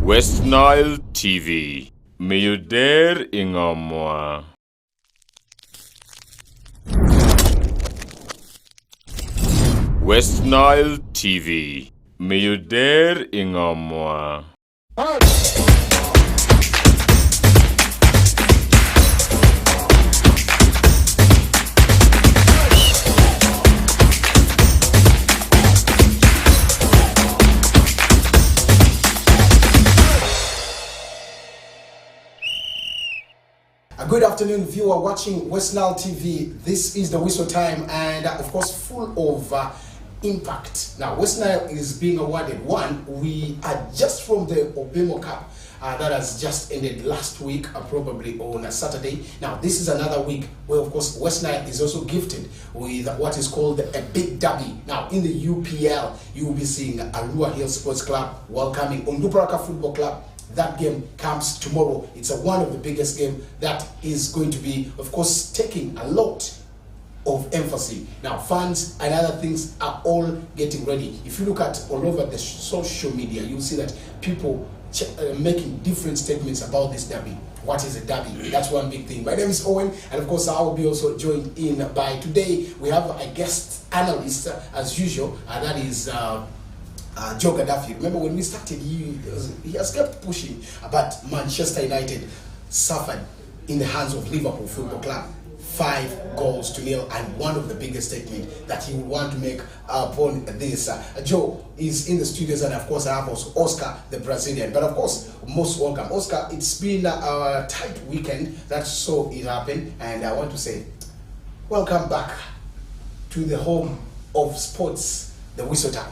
West Nile TV. Miyuder Ingomwa. West Nile TV. Miyuder Ingomwa. Good afternoon, viewer watching West Nile TV. This is the whistle time, and of course, full of impact. Now, West Nile is being awarded one. We are just from the Obemo Cup that has just ended last week, probably on a Saturday. Now, this is another week where, of course, West Nile is also gifted with what is called a big derby. Now, in the UPL, you will be seeing Arua Hill Sports Club welcoming Onduparaka Football Club. That game comes tomorrow. It's one of the biggest games that is going to be, of course, taking a lot of emphasis. Now, fans and other things are all getting ready. If you look at all over the social media, you'll see that people making different statements about this derby. What is a derby? That's one big thing. My name is Owen, and of course, I will be also joined in by today. We have a guest analyst, as usual, and that is Joe Gaddafi. Remember when we started, he has kept pushing, but Manchester United suffered in the hands of Liverpool Football Club 5-0, and one of the biggest statements that he would want to make upon this. Joe is in the studios, and of course I have also Oscar, the Brazilian. But of course, most welcome. Oscar, it's been a tight weekend that saw it happen, and I want to say welcome back to the home of sports, the whistle time.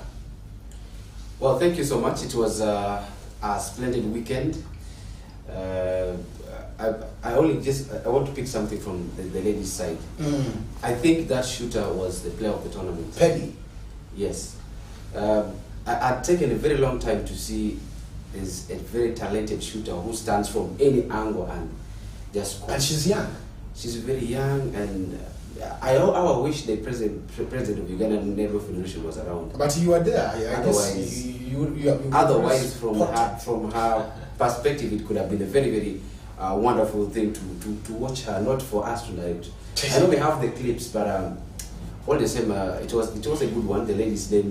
Well, thank you so much. It was a splendid weekend. I want to pick something from the ladies' side. I think that shooter was the player of the tournament. Penny. Yes. I'd taken a very long time to see is a very talented shooter who stands from any angle and just scores. And she's young. She's very young, and I wish the president of Uganda Netball Federation was around. But you were there. Otherwise, you otherwise from her perspective, it could have been a very, very wonderful thing to watch her. Not for us tonight. I know we have the clips, but all the same, it was a good one. The ladies, the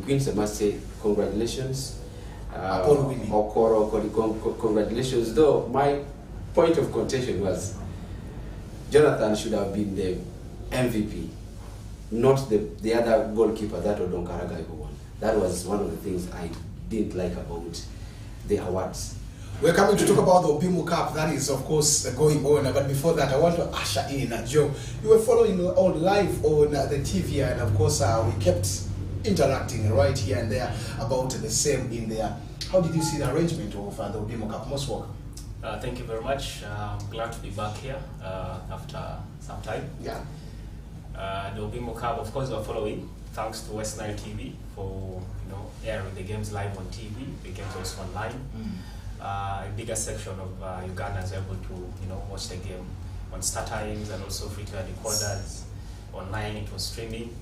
Queens, I must say, congratulations. Upon winning. Congratulations. Though my point of contention was Jonathan should have been the MVP, not the other goalkeeper that Odon Karagai who won. That was one of the things I didn't like about the awards. We're coming to talk about the Obemo Cup. That is, of course, going on. But before that, I want to usher in Joe. You were following all live on the TV, and of course, we kept interacting right here and there about the same in there. How did you see the arrangement of the Obemo Cup? Most welcome. Thank you very much. I'm glad to be back here after some time. Yeah. The Obemo Cup, of course, we're following. Thanks to West Nile TV for airing the games live on TV. The games also online. A bigger section of Ugandans able to watch the game on StarTimes and also free-to-air decoders. Online, it was streaming.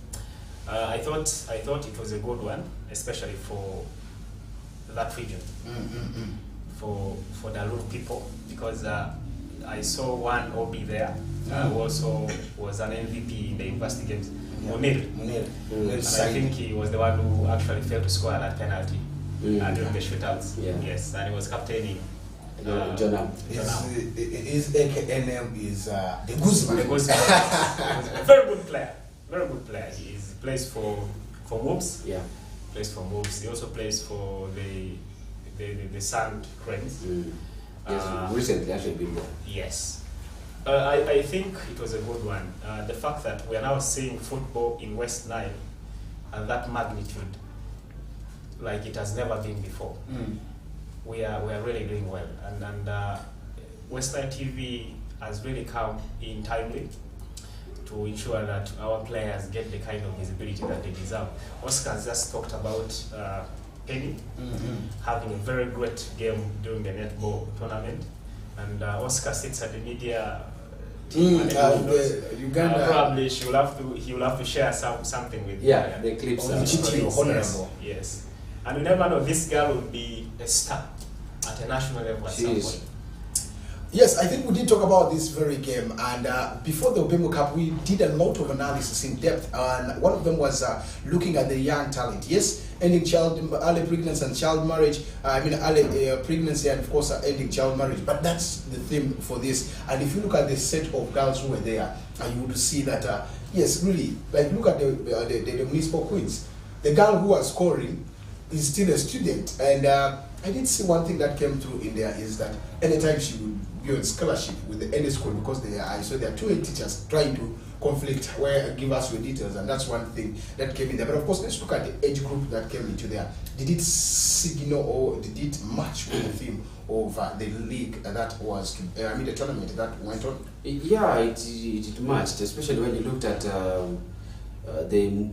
I thought it was a good one, especially for that region. For the Lulu people, because I saw one OB there who also was an MVP in the university games, Munir. And I think he was the one who actually failed to score that penalty during the shootouts. Yeah. Yes, and he was captaining Jonam. His AKNM is the Guzman. Very good player. Very good player. He plays for Moves. Yeah. Plays for Moves. He also plays for the Sand Cranes. Yes, recently actually been there. Yes. I think it was a good one. The fact that we are now seeing football in West Nile at that magnitude, like it has never been before. We are really doing well, and West Nile TV has really come in timely to ensure that our players get the kind of visibility that they deserve. Oscar just talked about Penny having a very great game during the netball tournament, and Oscar sits at the media team. Uganda. Probably he will have to share something with the clips. Honorable. Yes, and you never know, this girl will be a star. at a national level at She some is. point. Yes, I think we did talk about this very game, and before the Obemo Cup, we did a lot of analysis in depth, and one of them was looking at the young talent. Yes, ending early pregnancy and child marriage. Early pregnancy and of course ending child marriage. But that's the theme for this. And if you look at the set of girls who were there, you would see that yes, really, like look at the municipal queens. The girl who was scoring is still a student, and I did see one thing that came through in there is that anytime she would be on scholarship with any school, because I saw there are two teachers trying to conflict where give us your details, and that's one thing that came in there. But of course, let's look at the age group that came into there. Did it signal or did it match with the theme of the league that was, the tournament that went on? Yeah, it matched, especially when you looked at the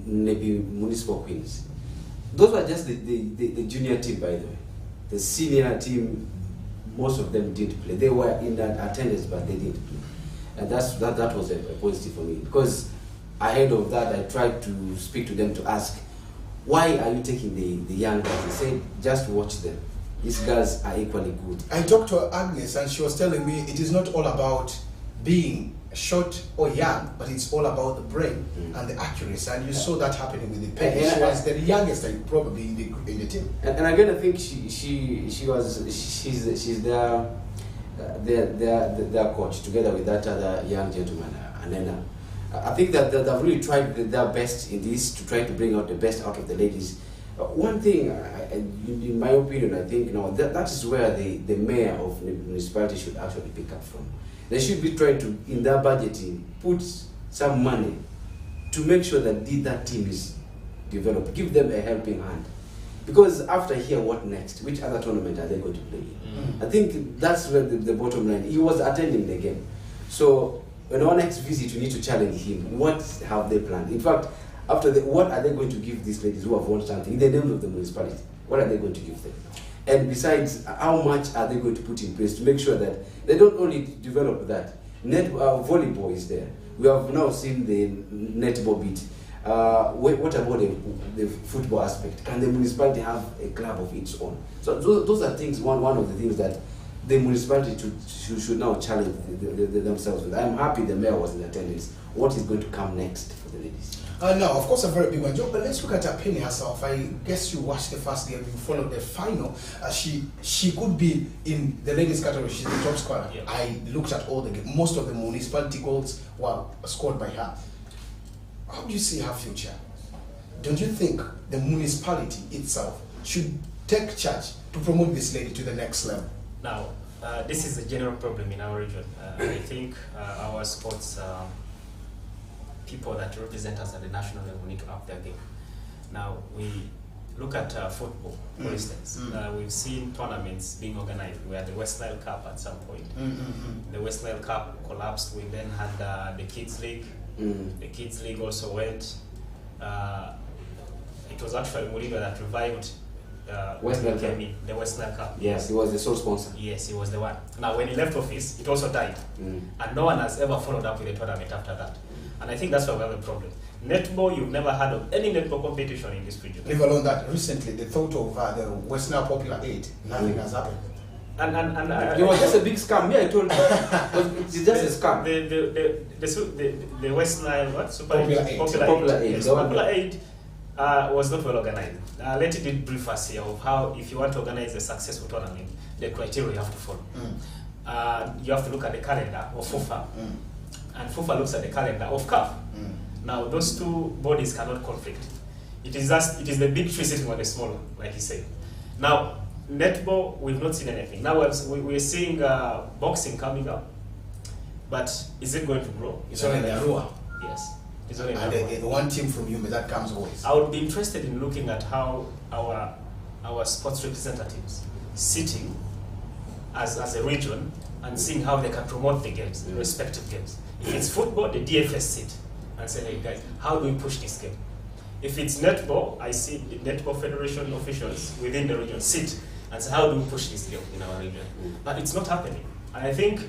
maybe municipal queens. Those were just the junior team, by the way. The senior team, most of them didn't play. They were in that attendance, but they didn't play. And that was a positive for me, because ahead of that, I tried to speak to them to ask, why are you taking the young guys? They said, just watch them. These girls are equally good. I talked to Agnes, and she was telling me it is not all about being short or young, but it's all about the brain and the accuracy. And you saw that happening with the Penny. She was the youngest, probably in the team. And again, I think she's their coach, together with that other young gentleman, Anena. I think that they've really tried their best in this to try to bring out the best out of the ladies. One thing, in my opinion, I think that is where the mayor of the municipality should actually pick up from. They should be trying to, in their budgeting, put some money to make sure that that team is developed. Give them a helping hand. Because after here, what next? Which other tournament are they going to play in? I think that's where the bottom line. He was attending the game. So on our next visit, we need to challenge him. What have they planned? In fact, what are they going to give these ladies who have won something in the name of the municipality? What are they going to give them? And besides, how much are they going to put in place to make sure that they don't only develop that? Volleyball is there. We have now seen the netball bit. What about the football aspect? Can the municipality have a club of its own? So those are things. One of the things that the municipality should now challenge themselves with. I'm happy the mayor was in attendance. What is going to come next for the ladies? No, of course, a very big one, Joe. But let's look at Penny herself. I guess you watched the first game, you followed the final. She could be in the ladies category. She's the top scorer. Yeah. I looked at all the games. Most of the municipality goals were scored by her. How do you see her future? Don't you think the municipality itself should take charge to promote this lady to the next level? Now, this is a general problem in our region. I think our sports people that represent us at the national level need to up their game. Now, we look at football, for instance. We've seen tournaments being organized. We had the West Nile Cup at some point. The West Nile Cup collapsed. We then had the Kids League. The Kids League also went. It was actually Muribe that revived West Nile Cup. The West Nile Cup. Yes, he was the sole sponsor. Yes, he was the one. Now, when he left office, it also died. And no one has ever followed up with a tournament after that. And I think that's why we have a problem. Netball, you've never heard of any netball competition in this region. Leave alone that, recently, the thought of the West Nile Popular 8, nothing has happened. It was just a big scam. Yeah, I told you. It's just a scam. The West Nile, what? Popular Aid. Popular Aid. Yes, Popular Aid was not well organized. Let me brief us here of how, if you want to organize a successful tournament, the criteria you have to follow. You have to look at the calendar of FUFA, and FUFA looks at the calendar of CAF. Now, those two bodies cannot conflict. It is the big tree sitting on the small one, like he said. Now, netball, we've not seen anything. Now we're seeing boxing coming up, but is it going to grow? It's only the Arua. Yes. It's only And the one team from Yume that comes always. I would be interested in looking at how our sports representatives sitting as a region and seeing how they can promote the games, the respective games. If it's football, the DFS sit and say, hey guys, how do we push this game? If it's netball, I see the Netball Federation officials within the region sit and say, how do we push this game in our region? But it's not happening. And I think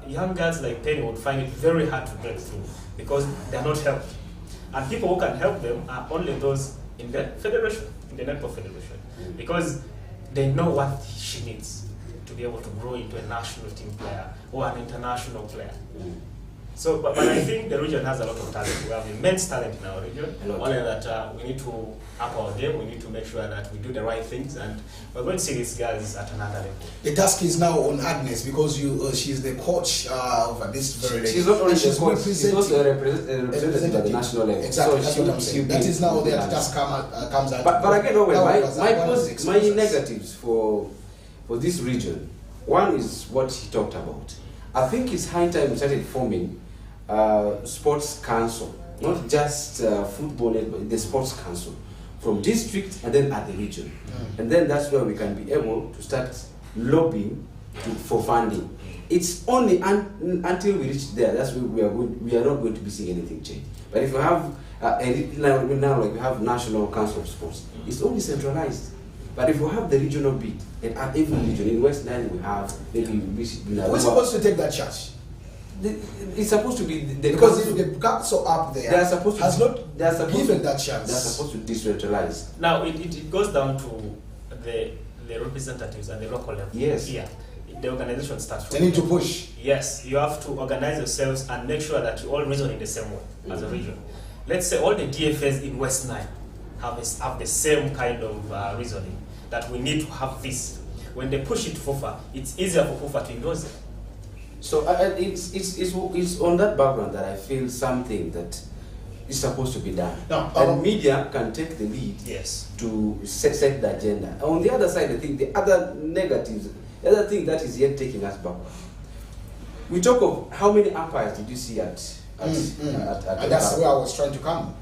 young girls like Penny would find it very hard to break through because they're not helped. And people who can help them are only those in the federation, in the Netball Federation, because they know what she needs to be able to grow into a national team player or an international player. So, but I think the region has a lot of talent. We have immense talent in our region. Only that we need to up our game. We need to make sure that we do the right things, and we're going to see these guys at another level. The task is now on Agnes because she's the coach of this very. She's not only the coach. She's also a representative at the national level. Exactly, so that's what I'm saying. That is now the task comes out. But again, my negatives for this region. One is what he talked about. I think it's high time we started forming sports council, not just football, but the sports council, from district and then at the region. And then that's where we can be able to start lobbying for funding. It's only until we reach there, that's where we are not going to be seeing anything change. But if we have, now like we have National Council of Sports, it's only centralized. But if we have the regional bit, and at every region, in West Nile we have, maybe who's supposed to take that charge? It's supposed to be the because if the council up there they are supposed to has not given that chance. They are supposed to decentralize. Now it goes down to the representatives at the local level. Yes. Here, the organization starts from they need to push. Yes, you have to organize yourselves and make sure that you all reason in the same way as a region. Let's say all the DFAs in West Nile have the same kind of reasoning that we need to have this. When they push it to FUFA, it's easier for FUFA to endorse it. So it's on that background that I feel something that is supposed to be done. No, and media can take the lead to set the agenda. On the other side, I think the other negatives, the other thing that is yet taking us backward. We talk of how many umpires did you see at and that's where I was trying to come.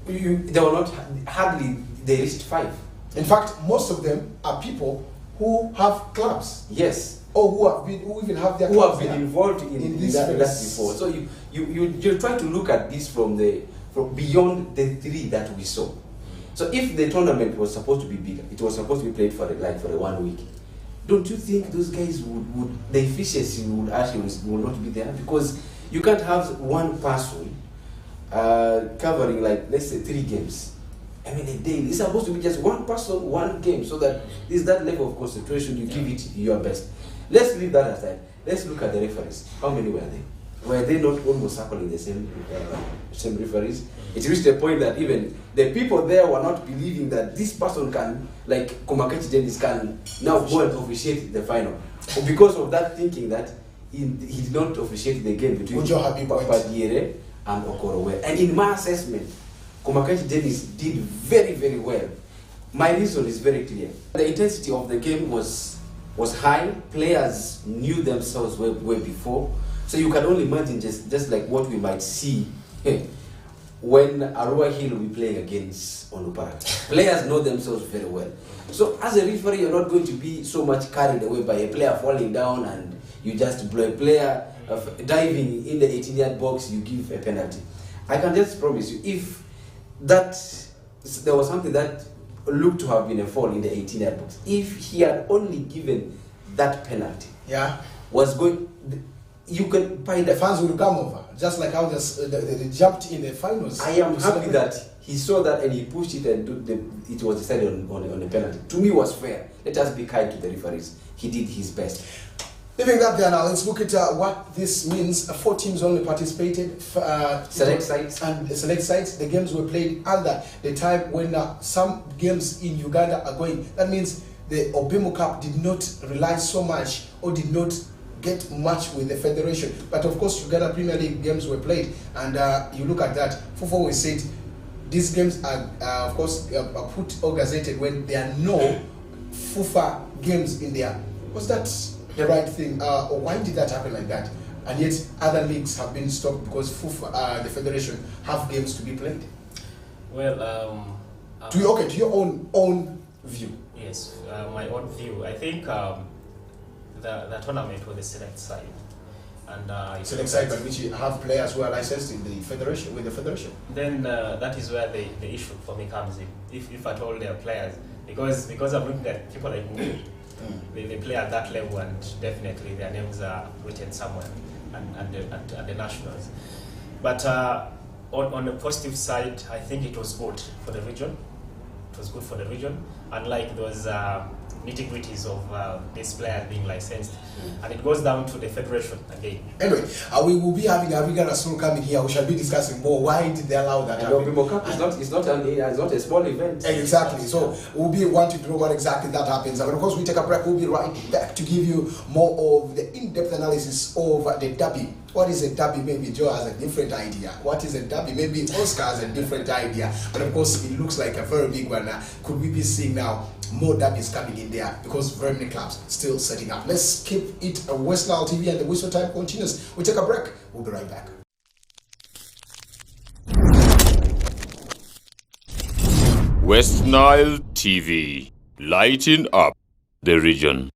They were not hardly. They reached 5. In fact, most of them are people who have clubs. Yes. Or who even have their clubs. Who have been involved in that before. So you try to look at this from beyond the 3 that we saw. So if the tournament was supposed to be bigger, it was supposed to be played for the 1 week. Don't you think those guys would the efficiency would actually will not be there? Because you can't have one person covering let's say 3 games. I mean, a day. It's supposed to be just one person, one game, so that there's that level of concentration. You give it your best. Let's leave that aside. Let's look at the referees. How many were they? Were they not almost circling the same referees? It reached a point that even the people there were not believing that this person can, like Komakechi Dennis, can now go and officiate the final. Because of that thinking that he did not officiate the game between Padiere and Okorowe. And in my assessment, Komakechi Dennis did very, very well. My reason is very clear. The intensity of the game was high. Players knew themselves way before. So you can only imagine just like what we might see when Arua Hill will be playing against Onupara. Players know themselves very well. So as a referee, you're not going to be so much carried away by a player falling down and you just blow a player diving in the 18-yard box, you give a penalty. I can just promise you, if there was something that looked to have been a fall in the 18-yard box, if he had only given that penalty, you can buy the fans will come over, just like how they jumped in the finals. I am happy that he saw that and he pushed it and it was decided on a penalty. To me, it was fair. Let us be kind to the referees. He did his best. Leaving that there now, let's look at what this means. 4 teams only participated. Select sites. And select sites. The games were played under the time when some games in Uganda are going. That means the Obimo Cup did not rely so much or did not get much with the federation. But of course, Uganda Premier League games were played. And you look at that. FUFA we said these games are, of course, put or gazetted when there are no FUFA games in there. Was that the right thing, or why did that happen like that? And yet other leagues have been stopped because FUFA, the federation, have games to be played. Well, to your own view. Yes, my own view. I think the tournament was the select side, and select side, but which have players who are licensed in the federation with the federation. Then that is where the issue for me comes in. If at all they are players, because I'm looking at people like me. They play at that level, and definitely their names are written somewhere at the nationals. But on the positive side, I think it was good for the region. It was good for the region. Unlike those nitty-gritties of this player being licensed, and it goes down to the federation again. Anyway, we will be having Ariga Rasul coming here. We shall be discussing more. Why did they allow that? And the Obimo Cup is not a small event. Exactly. So we'll be wanting to know what exactly that happens. And of course, we take a break. We'll be right back to give you more of the in-depth analysis of the derby. What is a derby? Maybe Joe has a different idea. What is a derby? Maybe Oscar has a different idea. But of course, it looks like a very big one. Could we be seeing now more derbies coming in there, because very many clubs still setting up? Let's keep it a West Nile TV, and the Whistle Time continues. We take a break. We'll be right back. West Nile TV, lighting up the region.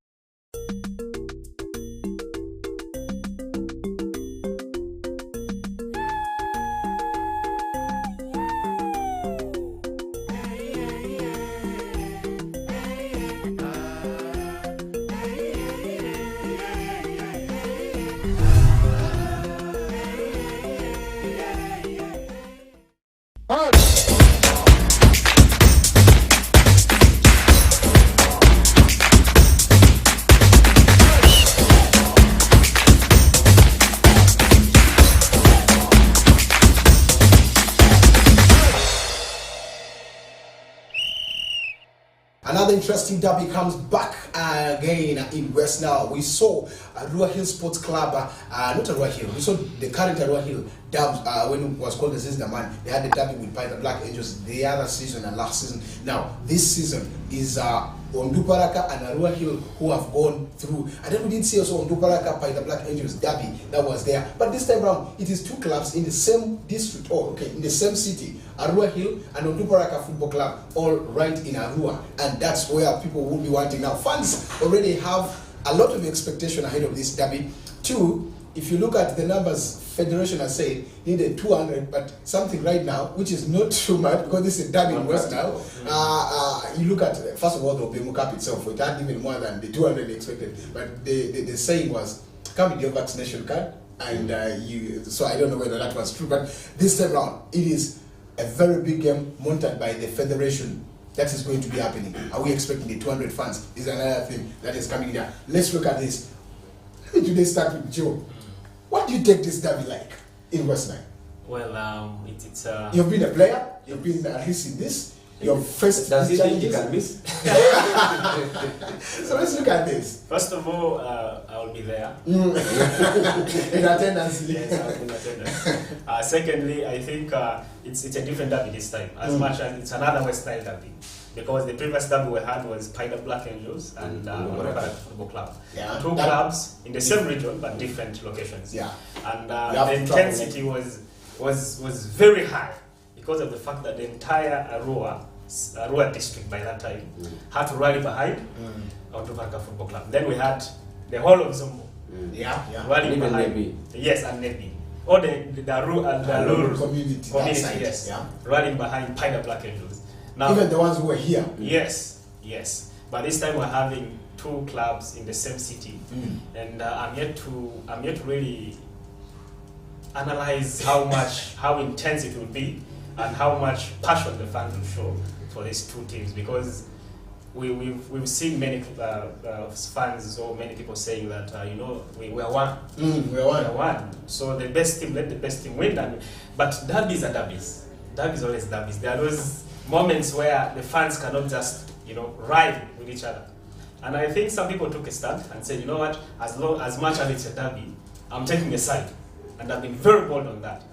Another interesting derby comes back again in West Nile. We saw Arua Hill Sports Club, not Arua Hill, we saw the current Arua Hill Dams, when it was called the Zizna Man. They had the derby with the Black Angels the other season and last season. Now, this season is Onduparaka and Arua Hill who have gone through. And then we did see also Onduparaka by the Black Angels derby that was there. But this time around, it is two clubs in the same district, in the same city. Arua Hill and Onduparaka Football Club, all right in Arua. And that's where people will be wanting. Now, fans already have a lot of expectation ahead of this derby. Two, if you look at the numbers, Federation has said needed 200, but something right now, which is not too much because this is done in West Nile. You look at, first of all, the Obimo Cup itself, it had even more than the 200 expected. But the saying was, come with your vaccination card. And so I don't know whether that was true, but this time around, it is a very big game monitored by the Federation. That is going to be happening. Are we expecting the 200 fans? Is another thing that is coming there. Let's look at this. Let me today start with Joe. What do you take this derby like in West Nile? Well, it's You've been a player. You've been at least in this. Your first. Does he think you can miss? So let's look at this. First of all, I will be there. In attendance. Yes, I'll be in attendance. Secondly, I think it's a different derby this time, as much as it's another West Nile derby. Because the previous derby we had was Paida Black Angels and Onduparaka Football Club. Yeah, two clubs in the same region but different locations. Yeah. And the intensity was very high because of the fact that the entire Arua district by that time had to rally behind Onduparaka Football Club. Then we had the whole of Zombo rallying behind. Nebi. Yes, and Nebi. Or the Arua community, yes, rallying behind Paida Black Angels. Now, even the ones who were here. Yes. But this time we're having two clubs in the same city, and I'm yet to really analyze how intense it will be, and how much passion the fans will show for these two teams, because we've seen many fans or many people saying that we are one. We are one. So the best team, let the best team win. But derbies are derbies. Derbies are always derbies. There are those moments where the fans cannot just ride with each other, and I think some people took a stand and said, you know what, as much as it's a derby, I'm taking a side, and I've been very bold on that.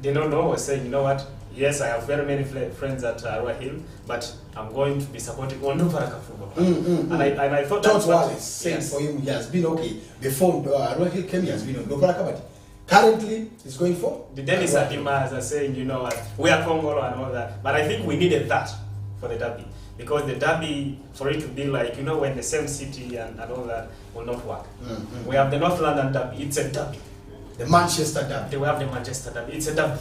They don't know, was saying, you know what, yes, I have very many friends at Arua Hill, but I'm going to be supporting Onduparaka Football Club. And I thought that's what Wallace saying for him, he has been okay before Arua Hill came. He has been on Onduparaka, but currently, it's going for the Dennis Adimas are saying, you know what, we are Congolo and all that. But I think we needed that for the derby. Because the derby, for it to be like, when the same city and all that, will not work. We have the North London derby, it's a derby. The Manchester derby. We have the Manchester derby, it's a derby.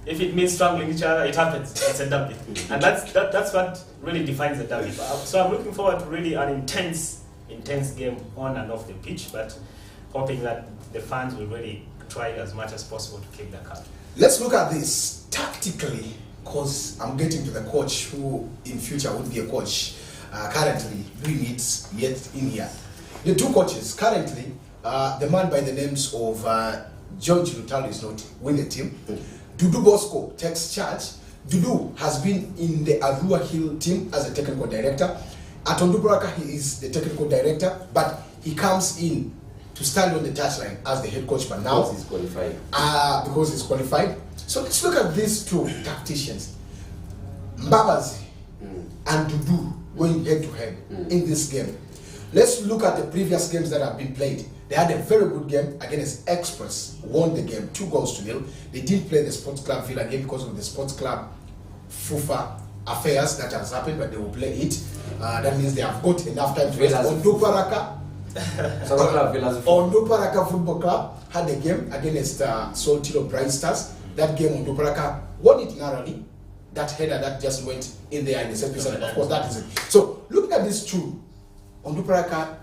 If it means strangling each other, it happens, it's a derby. And that's what really defines the derby. So I'm looking forward to really an intense game on and off the pitch, but hoping that the fans will really try as much as possible to keep the cup. Let's look at this tactically, because I'm getting to the coach who in future would be a coach. currently doing it yet in here. The two coaches currently, the man by the names of George Lutalo is not with the team. Dudu Bosco takes charge. Dudu has been in the Arua Hill team as a technical director. At Onduparaka, he is the technical director, but he comes in to stand on the touchline as the head coach. But now Because he's qualified. because he's qualified. So let's look at these two tacticians, Mbabazi and Dudu, going head to head in this game. Let's look at the previous games that have been played. They had a very good game against Express, won the game 2-0. They didn't play the Sports Club Villa game because of the Sports Club FUFA affairs that has happened, but they will play it. That means they have got enough time to rest. Onduparaka Onduparaka Football Club had a game against Saltillo Bright Stars. That game, Onduparaka won it narrowly. That header that just went in there in the set piece, of course, that is it. So, looking at these two, Onduparaka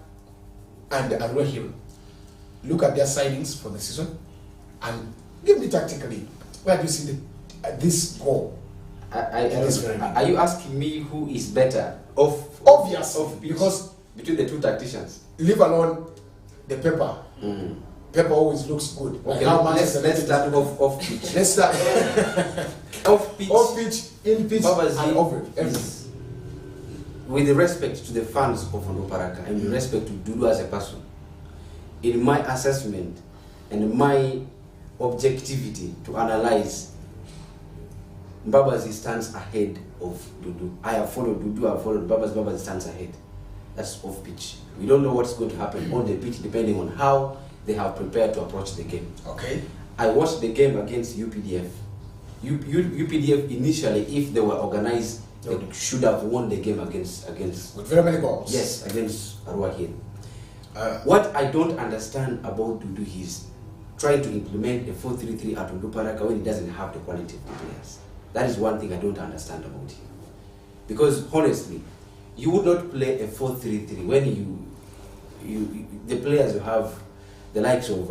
and Arua Hill, look at their signings for the season and give me tactically, where do you see this goal? Are you asking me who is better off? Obvious, off pitch, because between the two tacticians. leave alone the paper. Paper always looks good. Okay, Now let's Manchester start United- off pitch. Let's start Off pitch. off pitch, in pitch, Babazi and over is- everything. with respect to the fans of Onduparaka and with respect to Dudu as a person, in my assessment and my objectivity to analyze, Mbabazi stands ahead of Dudu. I have followed Dudu, I have followed Mbabazi stands ahead. That's off pitch. We don't know what's going to happen on the pitch depending on how they have prepared to approach the game. Okay. I watched the game against UPDF. UPDF initially, if they were organized, they should have won the game against With very many goals. yes, against Arua Hill. Uh, What I don't understand about Dudu is trying to implement a 4-3-3 at Onduparaka when he doesn't have the quality of the players. That is one thing I don't understand about him. Because honestly, you would not play a 4-3-3 when you the players you have, the likes of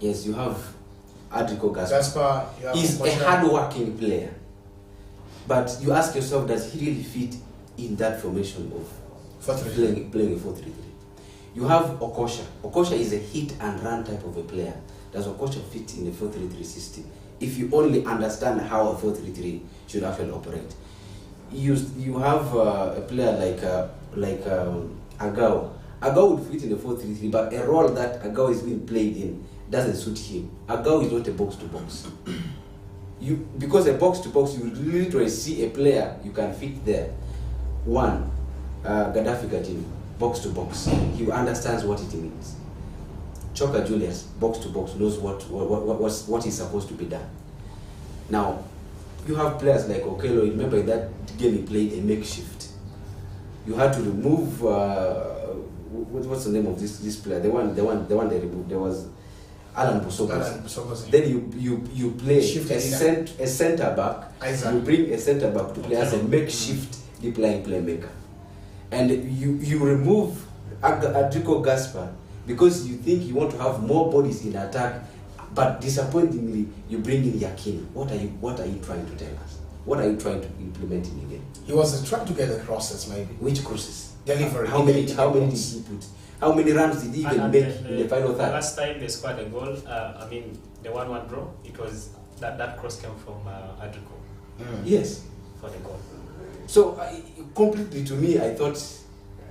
yes, you have Adrico Gaspar. Gaspar, you have He's a Okocha. hard-working player, but you ask yourself, does he really fit in that formation of 4-3-3. playing a 4-3-3? You have Okocha. Okocha is a hit and run type of a player. Does Okocha fit in a 4-3-3 system? If you only understand how a 4-3-3 should actually operate, you have a player like Agao. Agao would fit in a 4-3-3, but a role that Agao is being played in doesn't suit him. Agao is not a box-to-box. Because a box-to-box, you literally see a player you can fit there. One, Gaddafi Gatini, box-to-box. He understands what it means. Choka Julius, box-to-box, knows what is supposed to be done. Now, you have players like Okelo. Remember in that game he played a makeshift. You had to remove what's the name of this player? The one they removed. There was Alan Busogos. Then you play a centre back. Isaac. You bring a centre back to play as a makeshift deep line playmaker, and you remove Adrico Gaspar because you think you want to have more bodies in attack. But disappointingly, you bring in Yakin. What are you trying to tell us? What are you trying to implement in the game? He was trying to get the crosses, maybe. Which crosses? Delivery. How many did he put? How many runs did he even make in the final third? Last time they scored a goal, the 1-1 draw, it was that cross came from Adrico Yes. for the goal. So completely to me, I thought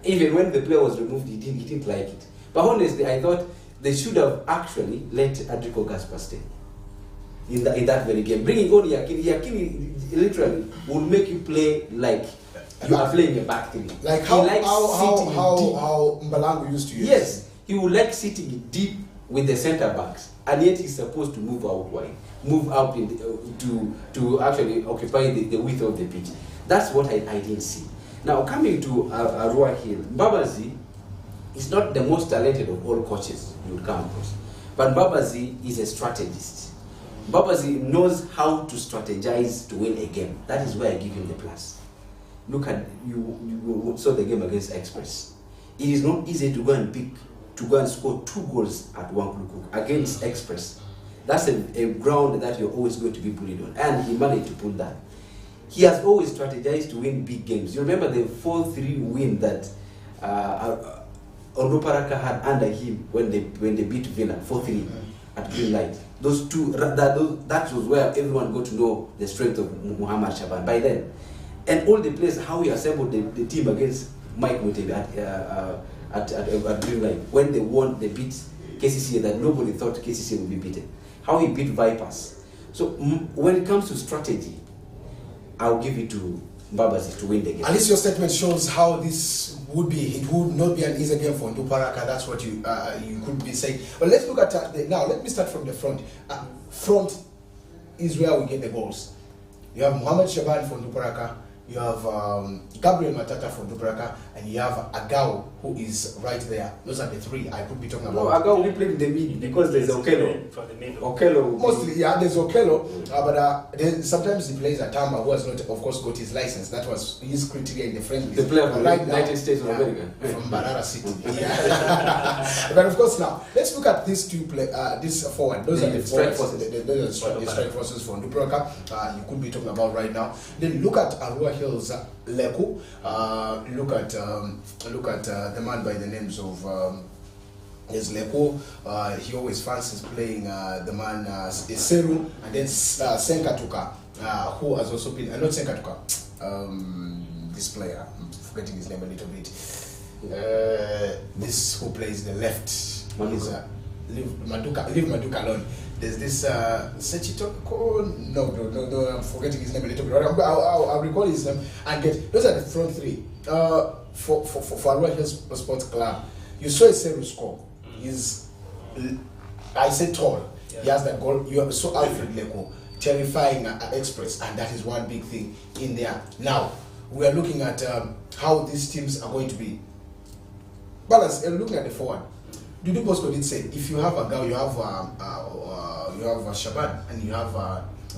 even when the player was removed, he didn't like it. But honestly, I thought they should have actually let Adrico Gaspar stay in that very game. Bringing on Yakin literally will make you play like you are playing a back three. Like He likes sitting deep. how Mbalango used to use. Yes, he would like sitting deep with the centre backs, and yet he's supposed to move out wide, move out in to actually occupy the width of the pitch. That's what I didn't see. Now coming to Arua Hill, Mbabazi is not the most talented of all coaches you would come across, but Mbabazi is a strategist. Mbabazi knows how to strategize to win a game. That is where I give him the plus. Look at you saw the game against Express. It is not easy to go and score 2 goals at Wankuluku against Express. That's a ground that you're always going to be bullied on, and he managed to pull that. he has always strategized to win big games. You remember the 4-3 win that Onduparaka had under him when they beat Villa 4-3 at Green Light. Those two, that was where everyone got to know the strength of Muhammad Shaban by then. And all the players, how he assembled the team against Mike Mutebi at Green Light. When they won, they beat KCCA that nobody thought KCCA would be beaten. How he beat Vipers. So when it comes to strategy, I'll give it to Mbabazi to win the game. At least your statement shows how this would be. It would not be an easy game for Onduparaka. That's what you could be saying. But let's look at now. Let me start from the front. Front is where we get the goals. You have Muhammad Shaban for Onduparaka. You have Gabriel Matata for Onduparaka, and you have Agao, who is right there. Those are the three I could be talking about. No, Agao will play in the mid because there's Okello. From the middle. Okello. Mostly, yeah, there's Okello, but then sometimes he plays Atamba, who has not, of course, got his license. That was his criteria in the friendly. The player from the right now, United States of America. From Barara City. Yeah. But of course, now let's look at these two this forward. Those are the strike forces. Those are the strike forces for Onduparaka. You could be talking about right now. Then look at Arua Hills Leku. Look at the man by the names of is Leku. He always fancies playing the man Seru, and then Senkatuka, who has also been not Senkatuka. This player, I'm forgetting his name a little bit. This who plays the left. Maduka. Leave Maduka alone. There's this Sechitoko. No, I'm forgetting his name a little bit. I'll recall his name and get those are the front three. For Arua Hills Sports Club, you saw a Seru score. He's, I say tall. Yeah. He has that goal. You saw Alfred Leko, terrifying express, and that is one big thing in there. Now we are looking at how these teams are going to be balanced. Looking at the forward, Dudu Bosco did say if you have a Gao, you have Shaban, and you have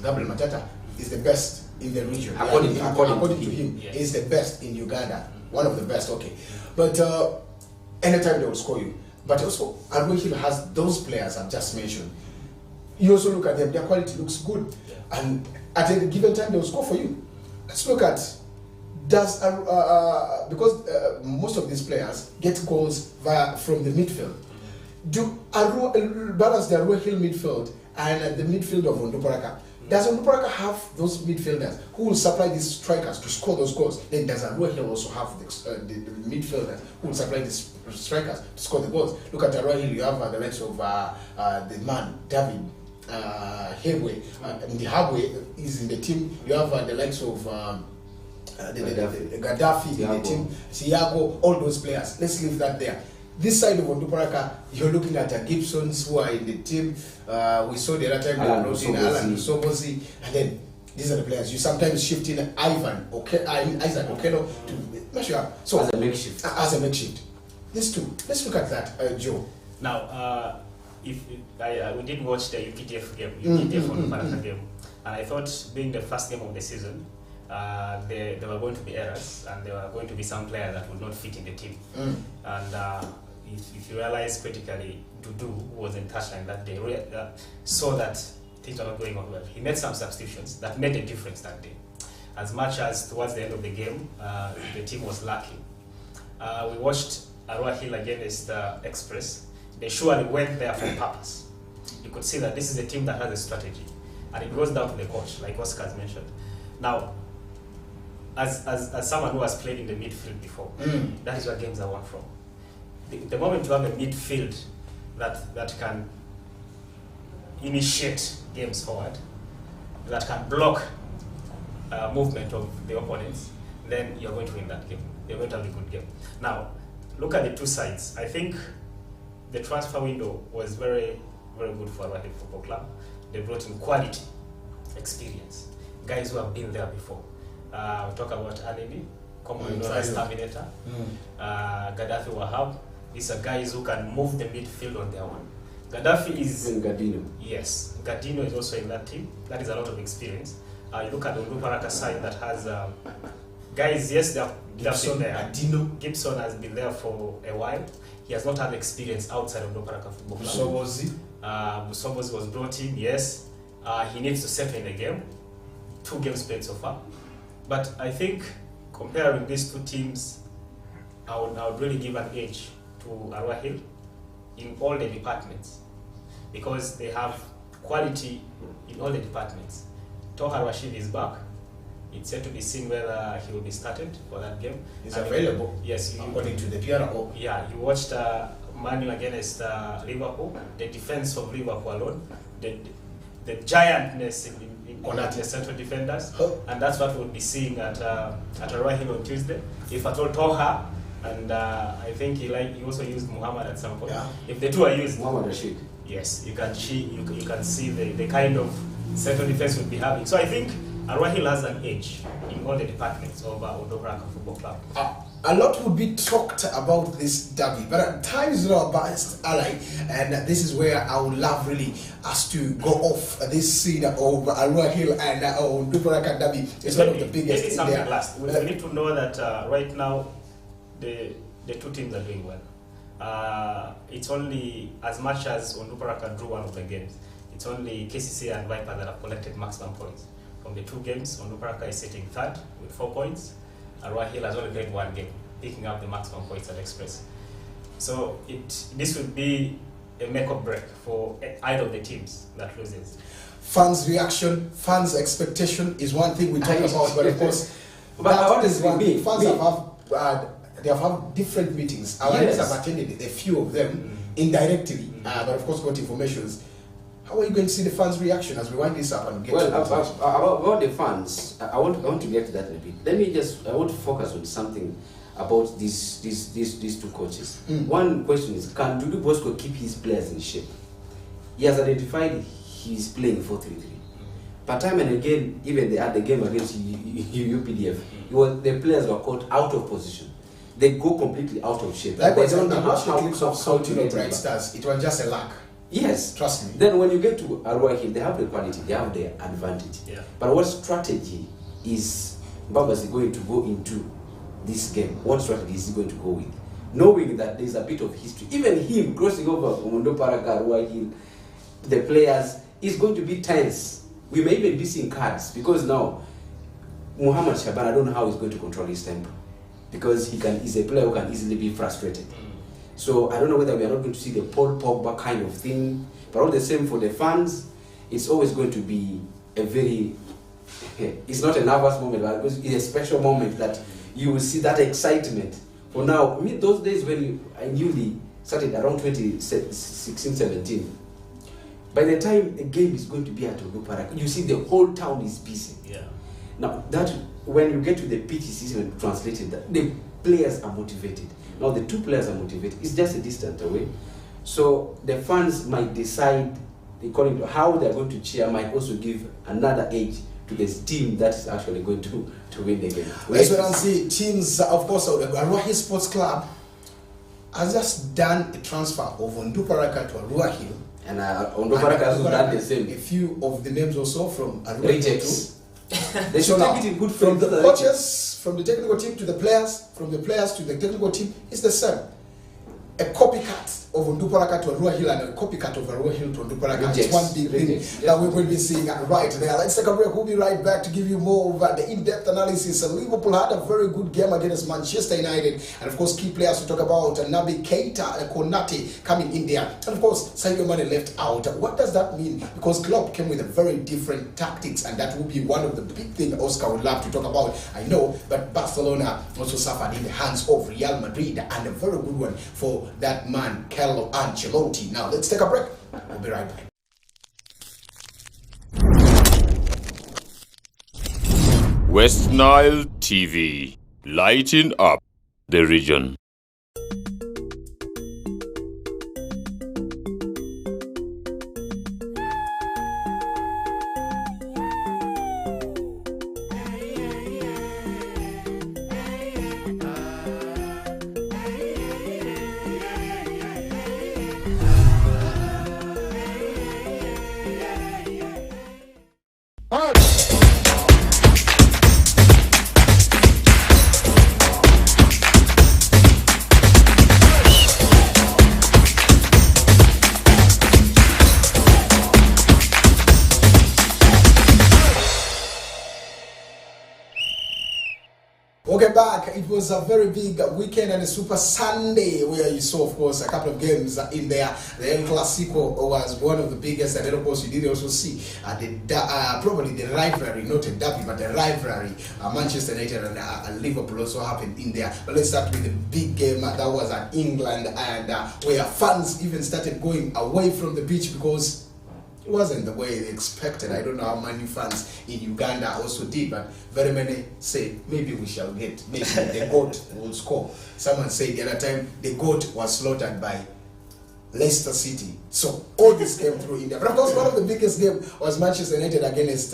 Gabriel Matata, is the best in the region. According to him, yes. Is the best in Uganda. One of the best, okay. But anytime they will score you. But also, Arua Hill has those players I've just mentioned. You also look at them, their quality looks good. Yeah. And at a given time, they will score for you. Let's look at, because most of these players get goals from the midfield. Do balance the Arua Hill midfield and the midfield of Onduparaka? Does Onduparaka have those midfielders who will supply these strikers to score those goals? Then does Arua Hill also have the midfielders who will supply these strikers to score the goals? Look at Arua Hill, you have the likes of the man, David Hebwe. Habwe is in the team. You have the likes of Gaddafi in the team, Siago, all those players. Let's leave that there. This side of Onduparaka, you're looking at Gibsons who are in the team. We saw the other time they brought in Alan Sobozi, and then these are the players. You sometimes shift in Isaac Okello to measure up. So as a makeshift. These two. Let's look at that, Joe. Now, we did watch the UPDF game, Onduparaka game, and I thought being the first game of the season, there were going to be errors, and there were going to be some players that would not fit in the team. And if you realize critically, Dudu was in touchline that day, saw that things were not going on well. He made some substitutions that made a difference that day. As much as towards the end of the game, the team was lacking. We watched Arua Hill against Express. They surely went there for purpose. You could see that this is a team that has a strategy, and it goes down to the coach, like Oscar has mentioned. Now, as someone who has played in the midfield before, that is where games are won from. The moment you have a midfield that can initiate games forward, that can block movement of the opponents, then you're going to win that game. You're going to have a good game. Now, look at the two sides. I think the transfer window was very, very good for Arua Hill Football Club. They brought in quality, experience, guys who have been there before. We talk about Alini, commonly known as Terminator, Gaddafi Wahab. These are guys who can move the midfield on their own. Gaddafi is... And Gardino. Yes, Gardino is also in that team. That is a lot of experience. You look at the Onduparaka side that has guys, yes, they've been there. Gardino. Gibson has been there for a while. He has not had experience outside of Onduparaka Football Club. Busobozi was brought in, yes. He needs to settle in the game. 2 games played so far. But I think comparing these two teams, I would really give an edge to Arua Hill in all the departments, because they have quality in all the departments. Toha Rashid is back. It's yet to be seen whether he will be started for that game. He's available. Yes, according to the PRO. Yeah, you watched Man U against Liverpool. The defense of Liverpool alone, the giantness in the central defenders, and that's what we'll be seeing at Arua Hill on Tuesday. If at all Toha, and I think he also used Muhammad at some point. Yeah. If the two are used, Muhammad Rashid. yes, you can see the kind of central defense we'll be having. So I think Arua Hill has an edge in all the departments of Onduparaka Football Club. A lot would be talked about this derby, but time is not biased, ally, and this is where I would love really us to go off this scene of Arua Hill and Onduparaka derby. It's one of the biggest in there. Last. We need to know that right now the two teams are doing well. It's only, as much as Onduparaka drew one of the games, it's only KCC and Viper that have collected maximum points. From the two games, Onduparaka is sitting third with 4 points. Arua Hill has only played one game, picking up the maximum points at Express. So this would be a make or break for either of the teams that loses. Fans' reaction, fans' expectation is one thing we talk about, but of course, But is one thing. Fans me. they have had different meetings. Our Yes. have attended a few of them indirectly, but of course got informations. How are you going to see the fans' reaction as we wind this up and get Well, to the about the fans, I want to get to that in a bit. I want to focus on something about these two coaches. One question is, can Dudu Bosco keep his players in shape? He has identified he's playing 4-3-3. But time and again, even at the game against UPDF, the players were caught out of position. They go completely out of shape. Likewise, They don't I know watched the clips of how to Soutino get Bright it back. Stars. It was just a lack. Yes. Trust me. Then when you get to Arua Hill, they have the quality, they have the advantage. Yeah. But what strategy is Babasi going to go into this game? What strategy is he going to go with? Knowing that there's a bit of history. Even him crossing over from Onduparaka, Arua Hill, the players, is going to be tense. We may even be seeing cards, because now Muhammad Shaban, I don't know how he's going to control his temper, because he's a player who can easily be frustrated. So I don't know whether we are not going to see the Paul Pogba kind of thing, but all the same for the fans, it's always going to be a very, it's not a nervous moment, but it's a special moment that you will see that excitement. For now, I mean, those days when I newly started around 2016-17, by the time a game is going to be at Onduparaka, you see the whole town is busy. Yeah. Now, that when you get to the pitch system translated, that the players are motivated. Now, the two players are motivated. It's just a distance away. So, the fans might decide, according to how they're going to cheer, might also give another edge to this team that is actually going to win the game. Let's wait and see. Teams, of course, Arua Hill Sports Club has just done a transfer of Onduparaka to Arua Hill. And Onduparaka has also done the same. A few of the names also from Arua Hill. Rejects. They should now, take it in good from faith. the coaches, from the technical team to the players, from the players to the technical team, it's the same. A copycat of Onduparaka to Arua Hill and a copycat of Arua Hill to Onduparaka. It's one big thing that we're going to be seeing right there. Let's take a break. We'll be right back to give you more of the in-depth analysis. Liverpool had a very good game against Manchester United, and of course, key players to talk about Naby Keita, Konate coming in there, and of course, Sadio Mane left out. What does that mean? Because Klopp came with a very different tactics, and that will be one of the big things Oscar would love to talk about. I know, but Barcelona also suffered in the hands of Real Madrid, and a very good one for that man, Carlo Ancelotti. Now, let's take a break. We'll be right back. West Nile TV, lighting up the region. It was a very big weekend and a Super Sunday where you saw, of course, a couple of games in there. The El Clasico was one of the biggest, and then, of course, you did also see probably the rivalry, not a derby, but the rivalry. Manchester United and Liverpool also happened in there. But let's start with the big game that was at England, and where fans even started going away from the beach because it wasn't the way they expected. I don't know how many fans in Uganda also did, but very many say maybe we shall get, maybe the GOAT will score. Someone said the other time the GOAT was slaughtered by Leicester City. So all this came through India. But of course, one of the biggest games was Manchester United against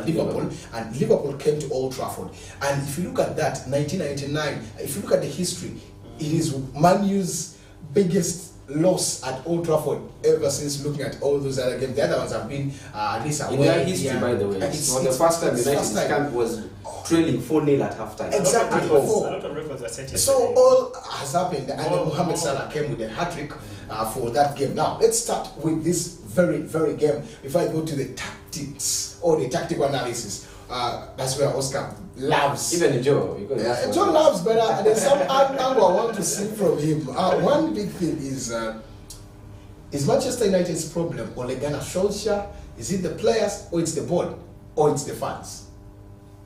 Liverpool, and Liverpool came to Old Trafford. And if you look at that, 1999, if you look at the history, it is Man U's biggest loss at Old Trafford ever since looking at all those other games. The other ones have been at least in their history, by the way. It's the first time United camp was trailing 4-0 at halftime. Exactly. A lot of records were set yesterday. So all has happened, and then Mohamed Salah came with a hat-trick for that game. Now, let's start with this very, very game. Before I go to the tactics or the tactical analysis, that's where Oscar loves. Even Joe. Joe loves, but there's some angle I want to see from him. One big thing is Manchester United's problem Ole Gunnar Solskjaer? Is it the players, or it's the board, or it's the fans?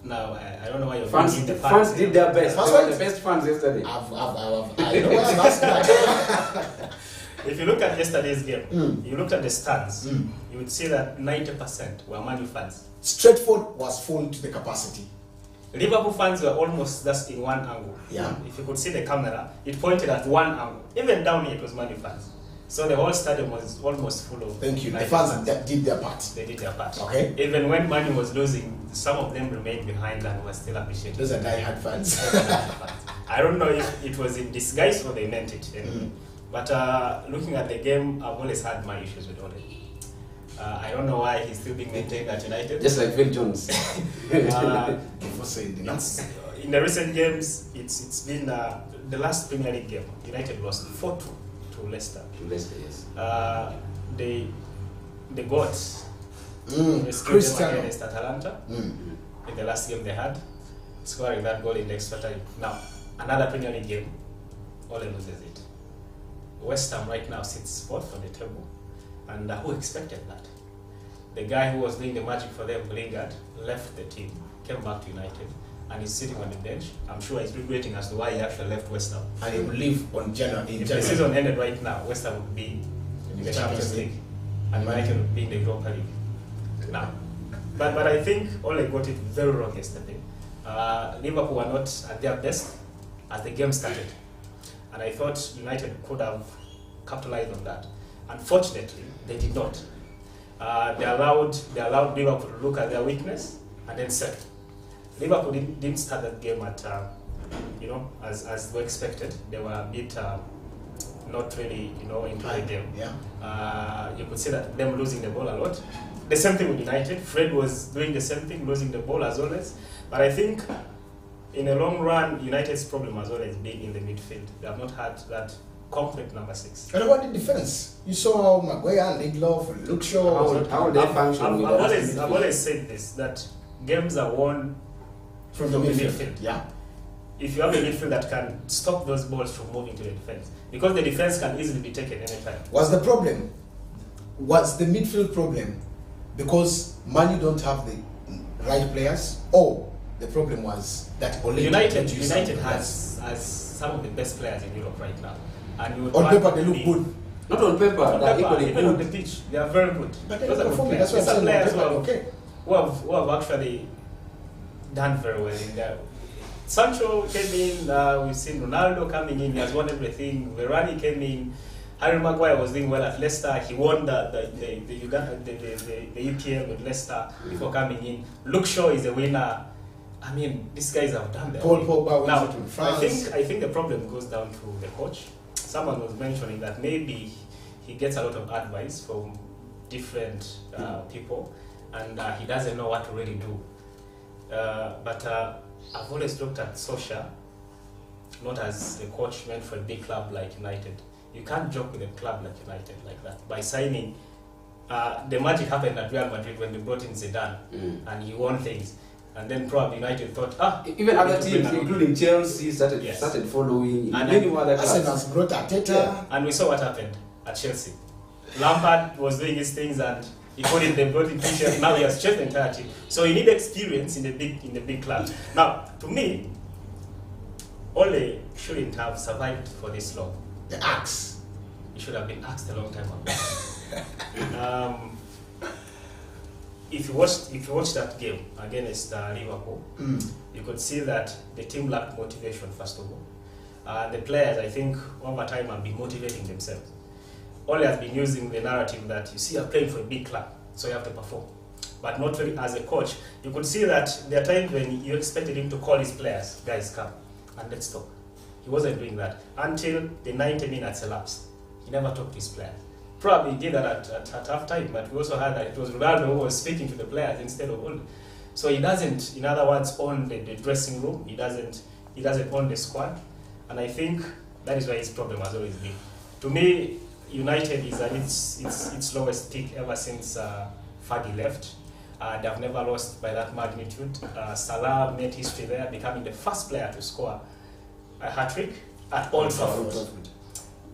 No, I don't know why you're fans bringing the fans did their best. Fans They were went- the best fans yesterday. I know why I'm asking that. If you look at yesterday's game, you looked at the stands, you would see that 90% were Man U fans. Stratford was full to the capacity. Liverpool fans were almost just in one angle. Yeah. If you could see the camera, it pointed at one angle. Even down here, it was Man U fans. So the whole stadium was almost full of. Thank you. The United fans that did their part. They did their part. Okay. Even when Man U was losing, some of them remained behind and were still appreciating. Those are die-hard fans. I don't know if it was in disguise or they meant it. But looking at the game, I've always had my issues with Ole. I don't know why he's still being maintained at United. Just like Phil Jones. Before saying the It's, in the recent games, it's been the last Premier League game. United lost 4-2 to Leicester. Leicester, yes. They got rescued them Cristiano. against Atalanta in the last game they had, scoring that goal in the extra time. Now, another Premier League game, Ole loses it. West Ham right now sits fourth on the table, and who expected that? The guy who was doing the magic for them, Lingard, left the team, came back to United, and he's sitting on the bench. I'm sure he's regretting as to why he actually left West Ham. And he will leave on January. If the season ended right now, West Ham would be in the Champions League, and United would be in the Europa League. Now, but I think Ole got it very wrong yesterday. Liverpool were not at their best as the game started, and I thought United could have capitalized on that. Unfortunately, they did not. They allowed Liverpool to look at their weakness and then settle. Liverpool didn't start that game at as we expected. They were a bit not really into the game. Yeah. You could see that them losing the ball a lot. The same thing with United. Fred was doing the same thing, losing the ball as always. But I think in the long run, United's problem has always been in the midfield. They have not had that complete number 6. And about the defense, you saw Maguire, Lindelof, Luke Shaw. How would they function I've with that? always said this, that games are won from the midfield. Yeah. if you have a midfield that can stop those balls from moving to the defense. Because the defense can easily be taken anytime. What's the problem? What's the midfield problem? Because Man U don't have the right players, or the problem was that Ole United has some of the best players in Europe right now. And you would on want paper they to look be- good, Not on paper, On they're paper, equally even on the good. pitch, they are very good. but they're Those not are good performing. players. That's why I'm These are saying on players paper, okay. who have actually done very well in there. Sancho came in, we've seen Ronaldo coming in, he has won everything. Varane came in, Harry Maguire was doing well at Leicester, he won the EPL with Leicester before coming in. Luke Shaw is a winner. I mean, these guys have done their Paul thing. Pogba Now, went to France. I think the problem goes down to the coach. Someone was mentioning that maybe he gets a lot of advice from different people, and he doesn't know what to really do. But I've always looked at Solskjaer not as a coach meant for a big club like United. You can't joke with a club like United like that. By signing, the magic happened at Real Madrid when they brought in Zidane and he won things. And then probably United thought, even other teams, including Chelsea, started Yes. following. And many other clubs. Arsenal's brought Arteta. Yeah. and we saw what happened at Chelsea. Lampard was doing his things and he couldn't. They brought in Tuchel. Now he has changed the entire team. So you need experience in the big club. Now, to me, Ole shouldn't have survived for this long. The axe. He should have been asked a long time ago. If you watched that game against Liverpool, you could see that the team lacked motivation. First of all, the players, I think, over time have been motivating themselves. Ole has been using the narrative that you see, you're playing for a big club, so you have to perform. But not really as a coach. You could see that there are times when you expected him to call his players, guys, come and let's talk. He wasn't doing that until the 90 minutes elapsed. He never talked to his players. Probably did that at half time, but we also heard that it was Ronaldo who was speaking to the players instead of Ole. So he doesn't, in other words, own the dressing room. He doesn't own the squad, and I think that is why his problem has always been. To me, United is at its lowest peak ever since Fergie left. They have never lost by that magnitude. Salah made history there, becoming the first player to score a hat-trick at Old Trafford.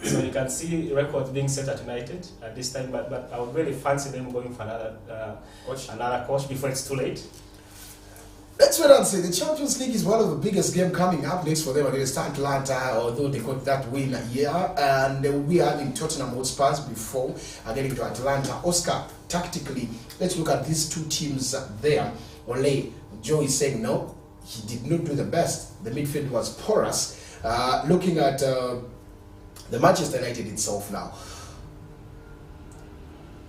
So you can see records being set at United at this time, but I would really fancy them going for another coach before it's too late. Let's wait and see. The Champions League is one of the biggest games coming up next for them against Atlanta, although they got that win here. And they will be having Tottenham Hotspurs before getting to Atlanta. Oscar, tactically, let's look at these two teams there. Ole, Joe is saying no, he did not do the best. The midfield was porous. Looking at the Manchester United itself now,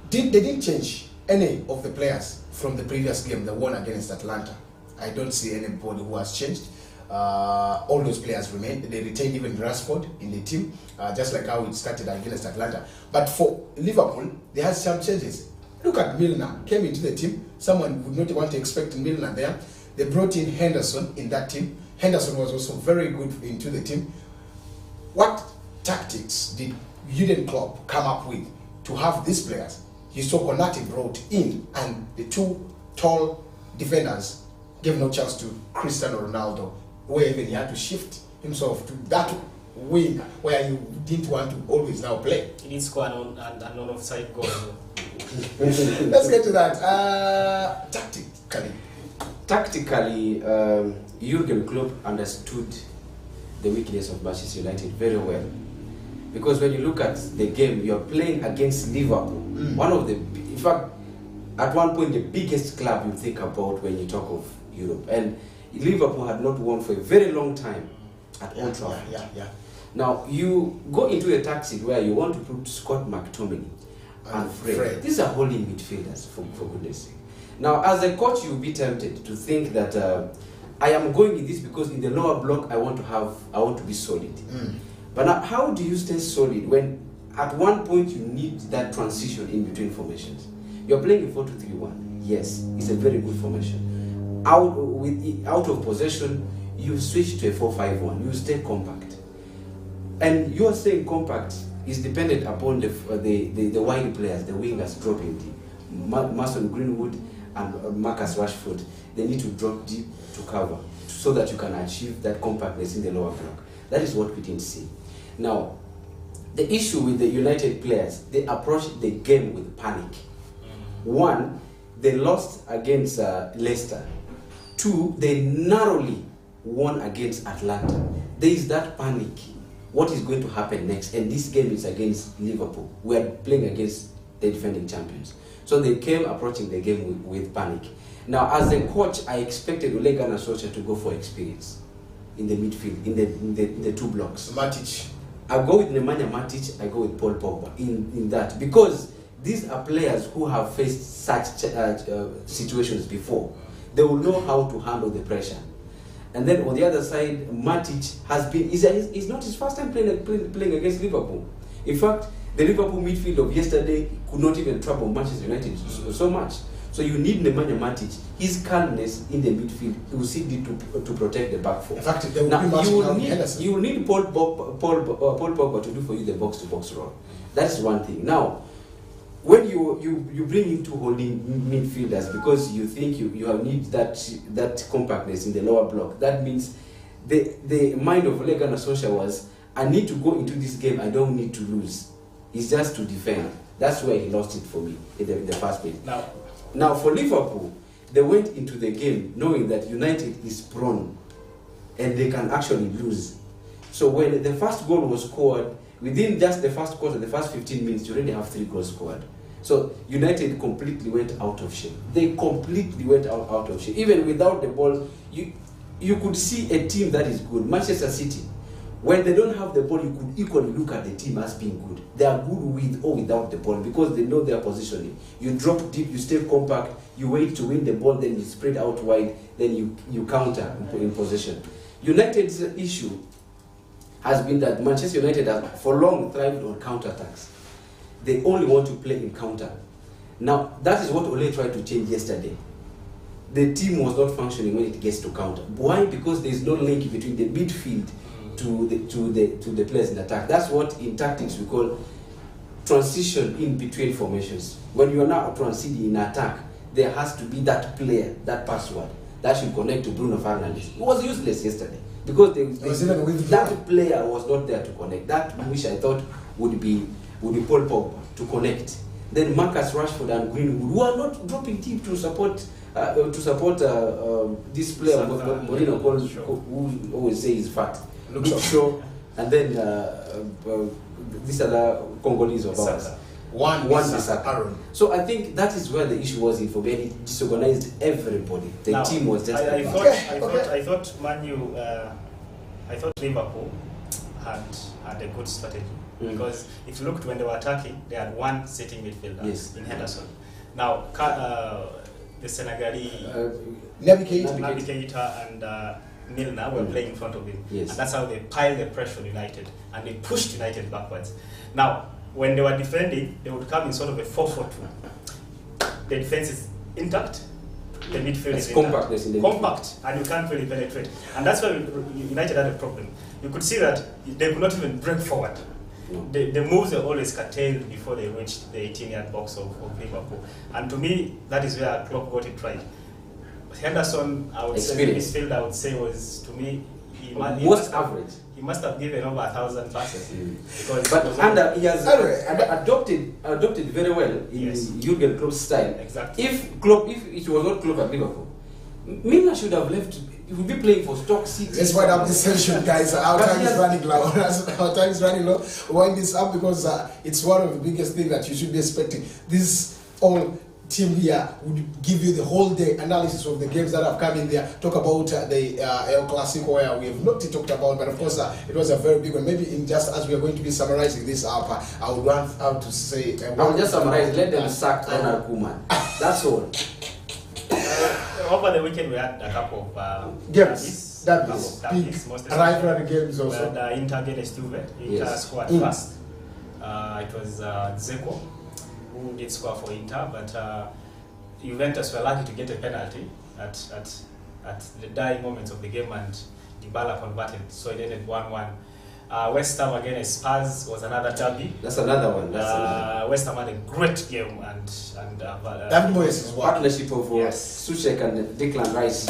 they didn't change any of the players from the previous game, the one against Atlanta. I don't see anybody who has changed. All those players remain. They retained even Rashford in the team, just like how it started against Atlanta. But for Liverpool, they had some changes. Look at Milner, came into the team. Someone would not want to expect Milner there. They brought in Henderson in that team. Henderson was also very good into the team. What tactics did Jurgen Klopp come up with to have these players? He saw Konate brought in, and the two tall defenders gave no chance to Cristiano Ronaldo, where even he had to shift himself to that wing where you didn't want to always now play. He did score an offside goal. Let's get to that. Tactically, Jurgen Klopp understood the weakness of Manchester United very well. Because when you look at the game, you're playing against Liverpool, one of the, in fact, at one point, the biggest club you think about when you talk of Europe. And Liverpool had not won for a very long time at Old Trafford. Yeah. Now, you go into a tactic where you want to put Scott McTominay and Fred. These are holding midfielders, for goodness sake. Now, as a coach, you'll be tempted to think that I am going in this because in the lower block, I want to be solid. But now, how do you stay solid when at one point you need that transition in between formations? You're playing a 4-2-3-1. Yes, it's a very good formation. Out of possession, you switch to a 4-5-1. You stay compact. And your staying compact is dependent upon the wide players, the wingers dropping deep. Mason Greenwood and Marcus Rashford, they need to drop deep to cover so that you can achieve that compactness in the lower block. That is what we didn't see. Now, the issue with the United players, they approached the game with panic. One, they lost against Leicester. Two, they narrowly won against Atlanta. There is that panic. What is going to happen next? And this game is against Liverpool. We are playing against the defending champions. So they came approaching the game with panic. Now, as a coach, I expected Ole Gunnar Solskjaer to go for experience in the midfield, in the two blocks. Matic. I go with Nemanja Matic, I go with Paul Pogba in that. Because these are players who have faced such situations before. They will know how to handle the pressure. And then on the other side, Matic has been, it's not his first time playing against Liverpool. In fact, the Liverpool midfield of yesterday could not even trouble Manchester United so much. So you need Nemanja Matic. His calmness in the midfield, he will see to protect the back four. In fact, there will now, be you will need Paul Pogba to do for you the box-to-box role. That's one thing. Now, when you bring in two holding midfielders because you think you have need that compactness in the lower block, that means the mind of Ole Gunnar Solskjaer was, I need to go into this game, I don't need to lose. It's just to defend. That's where he lost it for me in the first place. Now for Liverpool, they went into the game knowing that United is prone and they can actually lose. So when the first goal was scored, within just the first quarter, the first 15 minutes, you already have 3 goals scored. So United completely went out of shape. They completely went out of shape. Even without the ball, you could see a team that is good. Manchester City, when they don't have the ball, you could equally look at the team as being good. They are good with or without the ball because they know their positioning. You drop deep, you stay compact, you wait to win the ball, then you spread out wide, then you counter in possession. United's issue has been that Manchester United has for long thrived on counter-attacks. They only want to play in counter. Now, that is what Ole tried to change yesterday. The team was not functioning when it gets to counter. Why? Because there is no link between the midfield to the players in attack. That's what in tactics we call transition in between formations. When you are now transiting in attack, there has to be that player, that password, that should connect to Bruno Fernandes. It was useless yesterday because that player was not there to connect. That which I thought would be Paul Pogba to connect. Then Marcus Rashford and Greenwood, who are not dropping deep to support this player, Mourinho, who always say he's fat. Luke Shaw, and then this other Congolese of ours. One Bissaka. So I think that is where the issue was for me. It disorganized everybody. The team was just. I thought I thought Liverpool had a good strategy because if you looked when they were attacking, they had one sitting midfielder in Henderson. Now the Senegalese Naby Keita and Milner were playing in front of him, and that's how they piled the pressure on United and they pushed United backwards. Now, when they were defending, they would come in sort of a 4-4-2. The defense is intact, the midfield is compact, and you can't really penetrate. And that's why United had a problem. You could see that they could not even break forward. The moves were always curtailed before they reached the 18-yard box of Liverpool. And to me, that is where Klopp got it right. Henderson, I would say, midfield, I would say, was, to me, he must have given over 1,000 passes. But he has adopted very well in Jurgen Klopp's style. Exactly. If it was not Klopp at Liverpool, Milner should have left. He would be playing for Stoke City. Let's wind up this session, guys. Our time is running low. Our time is running low. Wind this up because it's one of the biggest things that you should be expecting. This all team here would give you the whole day analysis of the games that have come in there. Talk about the El Clasico, where we have not talked about, but of course it was a very big one. Maybe in just as we are going to be summarizing this up, I would want out to say. I'll just summarize. Let them sack Ronald Koeman. That's all. Over the weekend, we had a couple of games. Derbies, rivalry games also. We had Inter against Juve. Inter scored first. It was Dzeko who did score for Inter, but Juventus were lucky to get a penalty at the dying moments of the game, and Dybala converted, so it ended 1-1. West Ham against Spurs was another derby. That's another one. West Ham had a great game, and David Moyes' partnership of Souček and Declan Rice.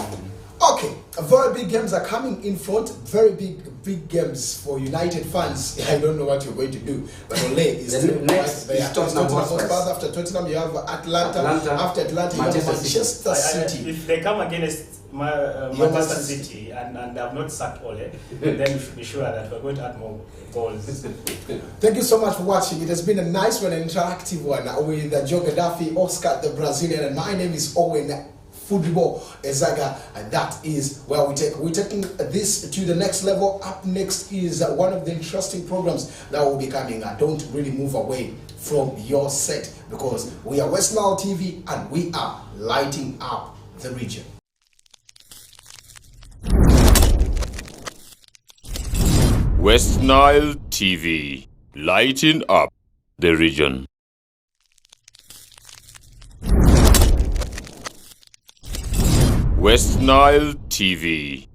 Okay, very big games are coming in front. Very big games for United fans. I don't know what you're going to do, but Ole is still next there. Tottenham Hotspur. After Tottenham, you have Atlanta. After Atlanta, you have Manchester City. If they come against Manchester City and have not sacked Ole, then we should be sure that we're going to add more goals. Thank you so much for watching. It has been a nice one, an interactive one with Joe Gaddafi, Oscar the Brazilian, and my name is Owen Football Ezaga, and that is where we're taking this to the next level. Up next is one of the interesting programs that will be coming. Don't really move away from your set because we are West Nile TV and we are lighting up the region. West Nile TV, lighting up the region. West Nile TV,